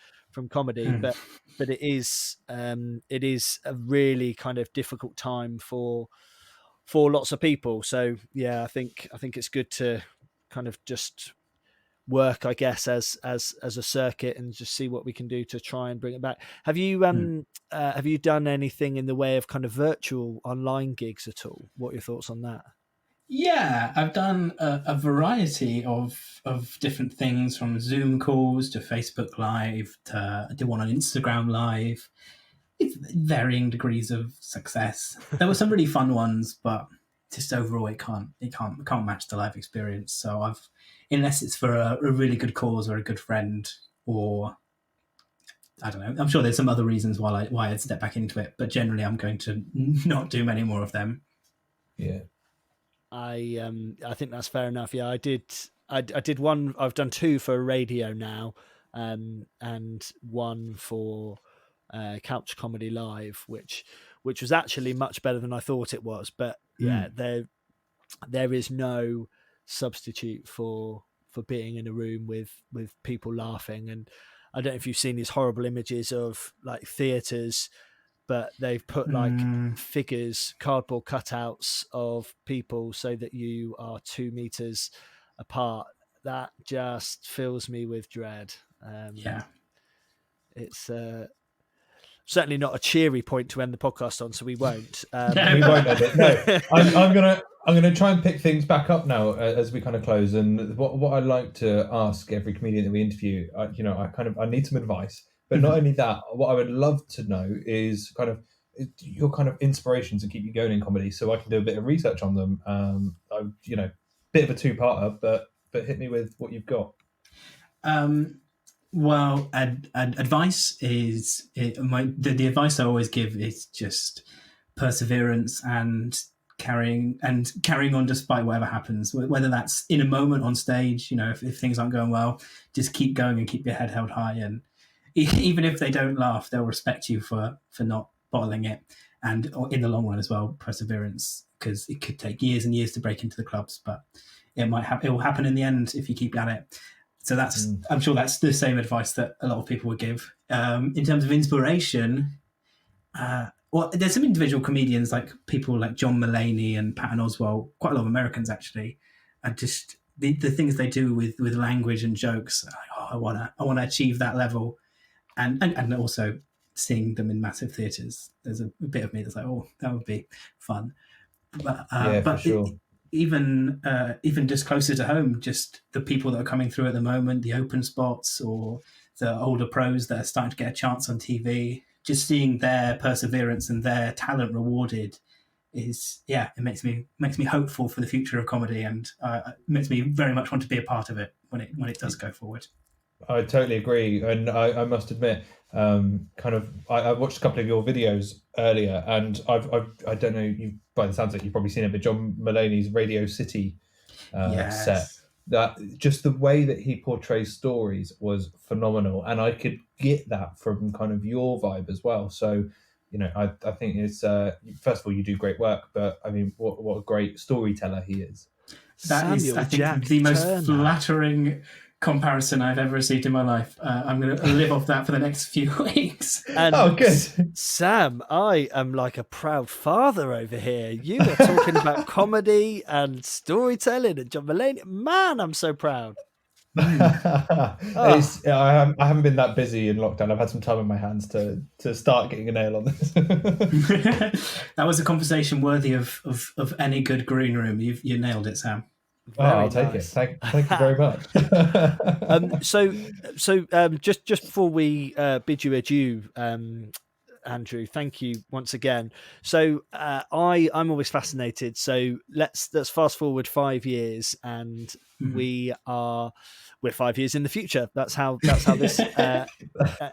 comedy, but it is a really kind of difficult time for lots of people. So yeah, I think it's good to kind of just work, I guess, as a circuit and just see what we can do to try and bring it back. Have you done anything in the way of kind of virtual online gigs at all? What are your thoughts on that? Yeah, I've done a variety of different things, from Zoom calls to Facebook Live to I did one on Instagram Live. It's varying degrees of success. There were some really fun ones, but just overall, it can't match the live experience. So unless it's for a really good cause or a good friend, or I don't know. I'm sure there's some other reasons why I'd step back into it, but generally, I'm going to not do many more of them. Yeah. I think that's fair enough. Yeah, I did one. I've done two for radio now, and one for Couch Comedy Live, which was actually much better than I thought it was. But yeah, there is no substitute for being in a room with people laughing. And I don't know if you've seen these horrible images of like theatres, but they've put like figures, cardboard cutouts of people so that you are 2 meters apart. That just fills me with dread. Yeah. It's certainly not a cheery point to end the podcast on, so we won't. We won't end it. No, I'm gonna try and pick things back up now as we kind of close. And what I like to ask every comedian that we interview, I need some advice. But not only that, what I would love to know is kind of your kind of inspirations to keep you going in comedy, so I can do a bit of research on them. Bit of a two-parter, but hit me with what you've got. Well, advice is the advice I always give is just perseverance and carrying on despite whatever happens. Whether that's in a moment on stage, if things aren't going well, just keep going and keep your head held high. And even if they don't laugh, they'll respect you for not bottling it. And in the long run as well, perseverance, because it could take years and years to break into the clubs, but it will happen in the end if you keep at it. So I'm sure that's the same advice that a lot of people would give. In terms of inspiration, well, there's some individual comedians, like people like John Mulaney and Patton Oswalt, quite a lot of Americans actually, and just the things they do with language and jokes. Like, I want to achieve that level, and also seeing them in massive theatres. There's a bit of me that's like, oh, that would be fun. But for sure. Even just closer to home, just the people that are coming through at the moment, the open spots or the older pros that are starting to get a chance on TV, just seeing their perseverance and their talent rewarded it makes me hopeful for the future of comedy, and it makes me very much want to be a part of it when it does go forward. I totally agree, and I must admit, I watched a couple of your videos earlier, and I don't know, you by the sounds of it, you've probably seen it, but John Mulaney's Radio City set, that just the way that he portrays stories was phenomenal, and I could get that from kind of your vibe as well. So, I think it's first of all, you do great work, but I mean, what a great storyteller he is. That is, I think, the most flattering comparison I've ever received in my life. I'm going to live off that for the next few weeks. And good. Sam, I am like a proud father over here. You are talking about comedy and storytelling and John Mulaney. Man, I'm so proud. I haven't been that busy in lockdown. I've had some time on my hands to start getting a nail on this. That was a conversation worthy of any good green room. You nailed it, Sam. I'll take it. Thank you very much. So just before we bid you adieu, Andrew, thank you once again. So I'm always fascinated. So let's fast forward 5 years, and we're 5 years in the future. That's how this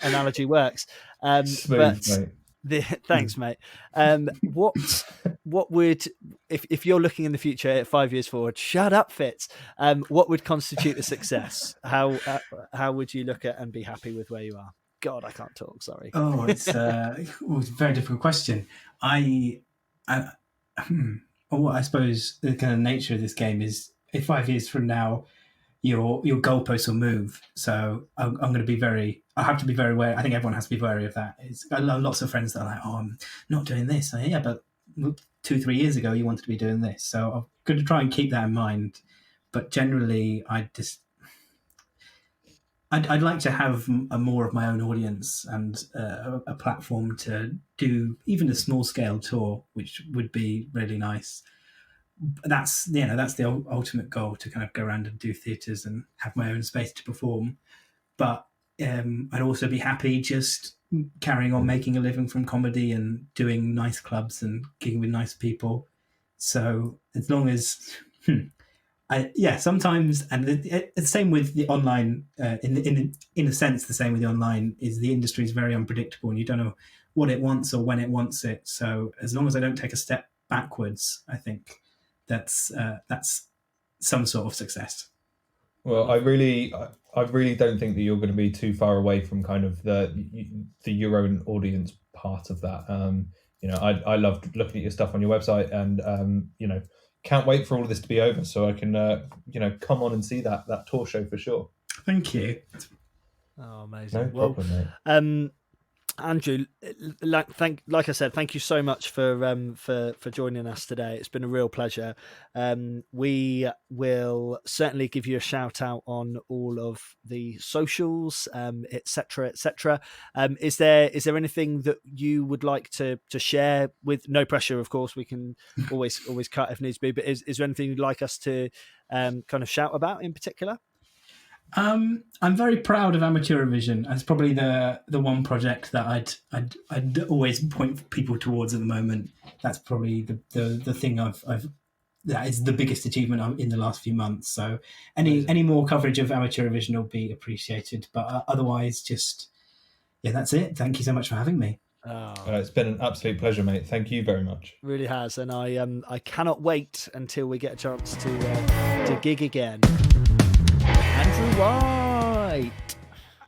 analogy works. Smooth, mate. Thanks, mate. What would, if you're looking in the future 5 years forward, shut up, Fitz. What would constitute a success? How would you look at and be happy with where you are? God, I can't talk. Sorry. Oh, it's a very difficult question. I suppose the kind of nature of this game is, if 5 years from now, your goalposts will move. So I'm going to be I have to be very aware. I think everyone has to be wary of that. I know lots of friends that are like, oh, I'm not doing this. Yeah, but 2-3 years ago, you wanted to be doing this. So I'm going to try and keep that in mind. But generally, I'd like to have more of my own audience and a platform to do even a small scale tour, which would be really nice. that's the ultimate goal, to kind of go around and do theatres and have my own space to perform. But I'd also be happy just carrying on making a living from comedy and doing nice clubs and gigging with nice people. So as long as sometimes, and the same with the online. In a sense, the same with the online is the industry is very unpredictable, and you don't know what it wants or when it wants it. So as long as I don't take a step backwards, I think that's some sort of success. Well, I really don't think that you're going to be too far away from kind of the your own audience part of that. I loved looking at your stuff on your website, and can't wait for all of this to be over so I can come on and see that tour show for sure. Thank you. Oh, amazing. No problem, mate. Andrew, like I said, thank you so much for joining us today. It's been a real pleasure. We will certainly give you a shout out on all of the socials, etc., etc. Is there anything that you would like to share? With no pressure, of course. We can always cut if needs be. But is there anything you'd like us to kind of shout about in particular? I'm very proud of Amateurivision. It's probably the one project that I'd always point people towards at the moment. That's probably the thing that is the biggest achievement in the last few months. So any more coverage of Amateurivision will be appreciated. But otherwise, that's it. Thank you so much for having me. It's been an absolute pleasure, mate. Thank you very much. Really has, and I cannot wait until we get a chance to gig again.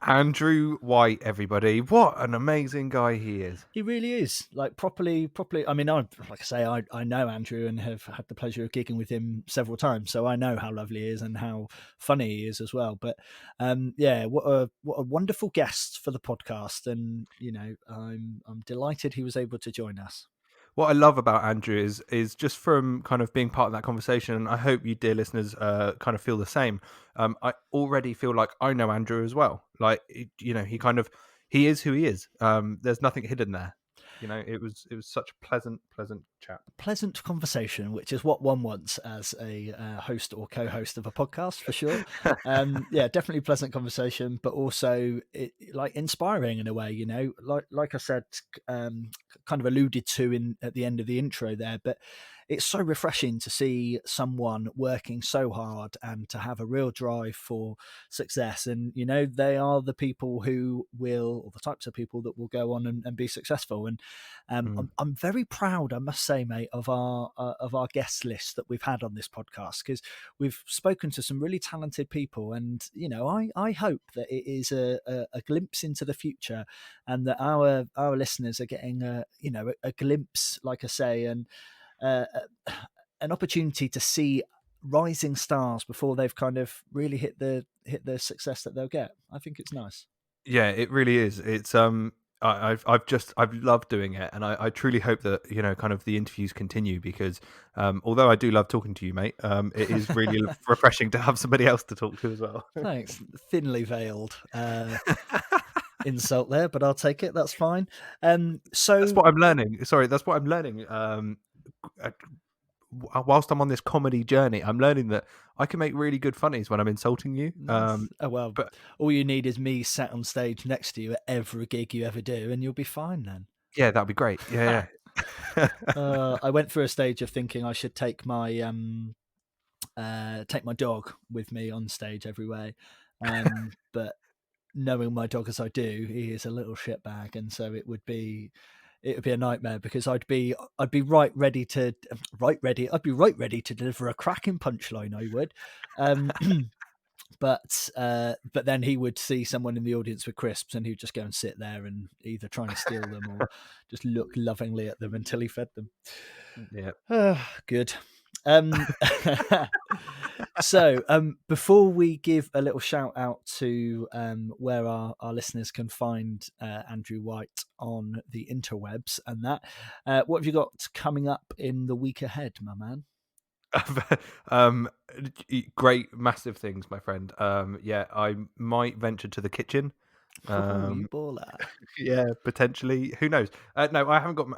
Andrew White, everybody. What an amazing guy he is. He really is. Like, properly. I mean, I know Andrew and have had the pleasure of gigging with him several times, so I know how lovely he is and how funny he is as well. But what a wonderful guest for the podcast, and I'm delighted he was able to join us. What I love about Andrew is just from kind of being part of that conversation, and I hope you, dear listeners, kind of feel the same. I already feel like I know Andrew as well. Like, he is who he is. There's nothing hidden there. It was such a pleasant chat. Pleasant conversation, which is what one wants as a host or co-host of a podcast, for sure. Definitely pleasant conversation, but also inspiring in a way. Like I said, kind of alluded to at the end of the intro there, but it's so refreshing to see someone working so hard and to have a real drive for success. And, they are the people who or the types of people that will go on and be successful. And I'm very proud, I must say, mate, of our guest list that we've had on this podcast, because we've spoken to some really talented people. And, I hope that it is a glimpse into the future, and that our listeners are getting a glimpse, like I say, and an opportunity to see rising stars before they've kind of really hit the success that they'll get. I think it's nice. Yeah, it really is. It's I've loved doing it, and I truly hope that kind of the interviews continue, because although I do love talking to you, mate, it is really refreshing to have somebody else to talk to as well. Thanks. Thinly veiled insult there, but I'll take it. That's fine. So that's what I'm learning. Sorry, that's what I'm learning. Whilst I'm on this comedy journey, I'm learning that I can make really good funnies when I'm insulting you. But all you need is me sat on stage next to you at every gig you ever do, and you'll be fine then. Yeah, that'd be great. Yeah. I went through a stage of thinking I should take my dog with me on stage everywhere, but knowing my dog as I do, he is a little shitbag, and so it would be a nightmare, because I'd be right ready to deliver a cracking punchline. I would, but then he would see someone in the audience with crisps, and he'd just go and sit there and either try and steal them or just look lovingly at them until he fed them. Yeah, good. So before we give a little shout out to where our listeners can find Andrew White on the interwebs and that, what have you got coming up in the week ahead, my man? Great, massive things, my friend. I might venture to the kitchen You baller. Yeah, potentially. Who knows? No, I haven't got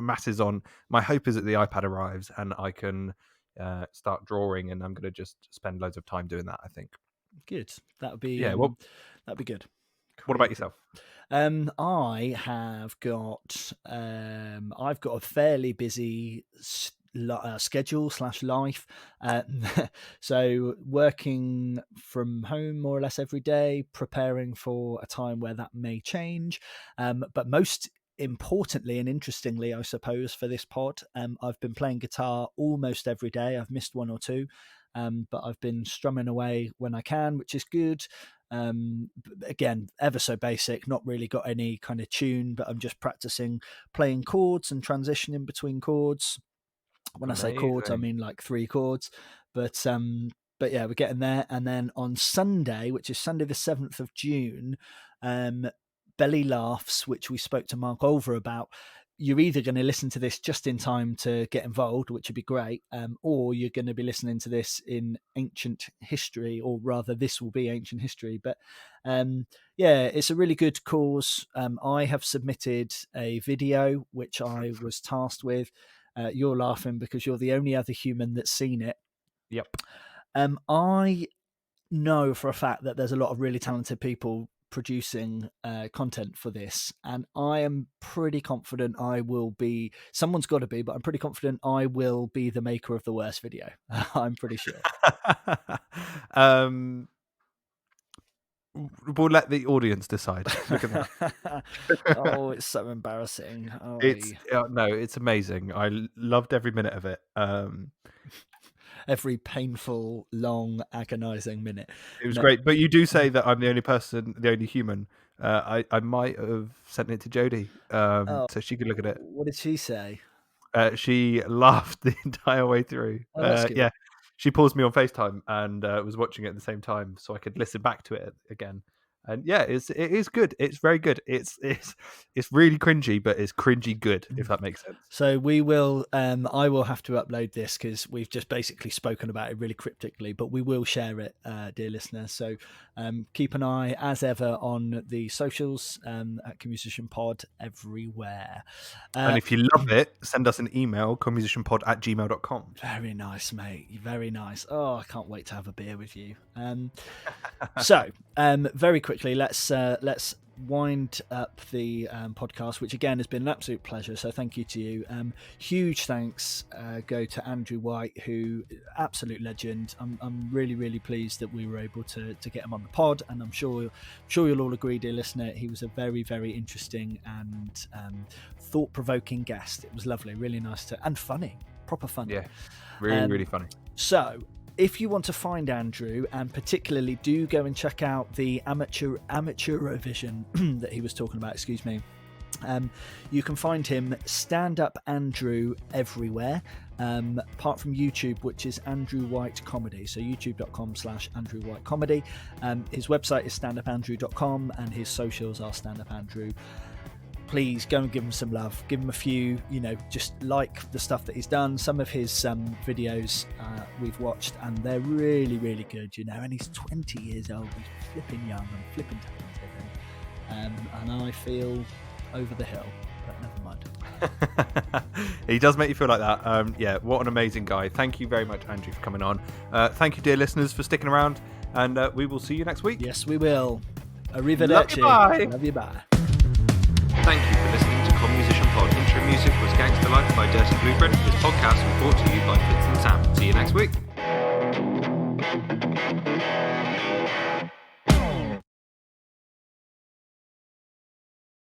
masses on. My hope is that the iPad arrives and I can start drawing, and I'm going to just spend loads of time doing that, I think. Good. That would be that'd be good. What about yourself? I have got I've got a fairly busy schedule / life. So working from home more or less every day, preparing for a time where that may change. But most importantly and interestingly, I suppose, for this pod, I've been playing guitar almost every day. I've missed one or two, but I've been strumming away when I can, which is good. Again, ever so basic, not really got any kind of tune, but I'm just practicing playing chords and transitioning between chords. When I say chords, I mean like 3 chords, but yeah, we're getting there. And then on Sunday, which is Sunday the 7th of June, Belly Laughs, which we spoke to Mark Olver about. You're either going to listen to this just in time to get involved, which would be great, or you're going to be listening to this in ancient history, or rather this will be ancient history. But yeah, it's a really good cause. I have submitted a video, which I was tasked with. You're laughing because you're the only other human that's seen it. Yep. I know for a fact that there's a lot of really talented people producing content for this, and I am pretty confident I will be. Someone's got to be, but I'm pretty confident I will be the maker of the worst video. I'm pretty sure. We'll let the audience decide. Look at that. Oh, it's so embarrassing. Oh, no, it's amazing. I loved every minute of it. Every painful, long, agonizing minute. It was great. But you do say that I'm the only person, the only human. I might have sent it to Jodie, so she could look at it. What did she say? She laughed the entire way through. Oh, that's good. Yeah, she paused me on FaceTime and was watching it at the same time, so I could listen back to it again. And yeah, it is good. It's very good. It's really cringy, but it's cringy good, if that makes sense. So we will. I will have to upload this because we've just basically spoken about it really cryptically, but we will share it, dear listener. So keep an eye, as ever, on the socials at comusicianpod everywhere. And if you love it, send us an email, comusicianpod@gmail.com. Very nice, mate. Very nice. Oh, I can't wait to have a beer with you. So very quickly, let's wind up the podcast, which again has been an absolute pleasure, so thank you to you. Huge thanks go to Andrew White, who absolute legend. I'm really pleased that we were able to get him on the pod, and I'm sure you'll all agree, dear listener, he was a very interesting and thought-provoking guest. It was lovely, really nice and funny, proper funny. Yeah, really funny. So if you want to find Andrew, and particularly do go and check out the amateur revision that he was talking about, you can find him Stand Up Andrew everywhere, apart from YouTube, which is Andrew White Comedy. So youtube.com/Andrew White Comedy. His website is standupandrew.com, and his socials are standupandrew. Please go and give him some love. Give him a few, just like the stuff that he's done. Some of his videos we've watched, and they're really good, and he's 20 years old. He's flipping young and flipping talented, and I feel over the hill, but never mind. He does make you feel like that. Yeah, what an amazing guy. Thank you very much, Andrew, for coming on. Thank you, dear listeners, for sticking around, and we will see you next week. Yes, we will. Arrivederci. Love you, bye. Thank you for listening to Comusician Pod. Intro music was Gangster Life by Dirty Blueprint. This podcast was brought to you by Fitz and Sam. See you next week.